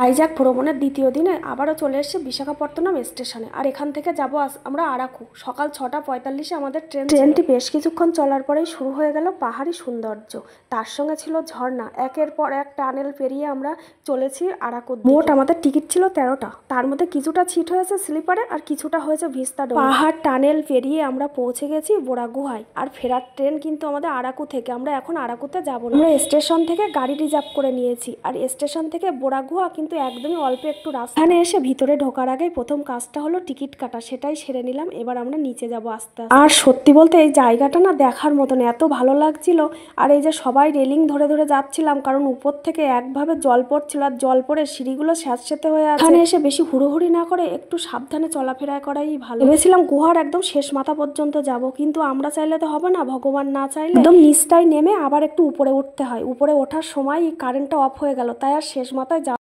Hijack ভ্রমণের দ্বিতীয় দিনে আবারও চলে এসেছি বিশাখাপত্তনম স্টেশনে। আর এখান থেকে যাব আমরা আরাকু। সকাল 6:45-এ আমাদের ট্রেনটি বেশ কিছুক্ষণ চলার পরেই শুরু হয়ে গেল পাহাড়ি সৌন্দর্য। তার সঙ্গে ছিল ঝর্ণা। একের পর এক টানেল পেরিয়ে আমরা চলেছি আরাকু। মোট আমাদের টিকিট ছিল 13টা, তার মধ্যে কিছুটা সিট হয়েছে স্লিপারে আর কিছুটা হয়েছে ভিস্তা ডোমে। পাহাড় টানেল পেরিয়ে আমরা পৌঁছে গেছি বোরা গুহায়। আর ফেরার ট্রেন কিন্তু আমাদের আরাকু থেকে। আমরা এখন আরাকুতে যাবো না, আমরা স্টেশন থেকে গাড়ি রিজার্ভ করে নিয়েছি। আর স্টেশন থেকে বোরা গুহা কিন্তু একদমই অল্প একটু রাস্তা। এখানে এসে ভিতরে ঢোকার আগে প্রথম কাজটা হলো টিকিট কাটা, সেটাই সেরে নিলাম। এবার আমরা নিচে যাবো আস্তে আস্তে। আর সত্যি বলতে এই জায়গাটা না দেখার মতন, এত ভালো লাগছিল। আর এই যে সবাই রেলিং ধরে ধরে যাচ্ছিলাম, কারণ উপর থেকে একভাবে জল পড়ছিল, আর জল পড়ে সিঁড়িগুলো স্যাঁতসেঁতে হয়ে আছে। এখানে এসে বেশি হুড়োহুড়ি না করে একটু সাবধানে চলাফেরা করাই ভালো। ভেবেছিলাম গুহার একদম শেষ মাথা পর্যন্ত যাব, কিন্তু আমরা চাইলে তো হবে না, ভগবান না চাইলে। একদম নিচটাই নেমে আবার একটু উপরে উঠতে হয়। উপরে ওঠার সময় কারেন্টটা অফ হয়ে গেল, তাই আর শেষ মাথায়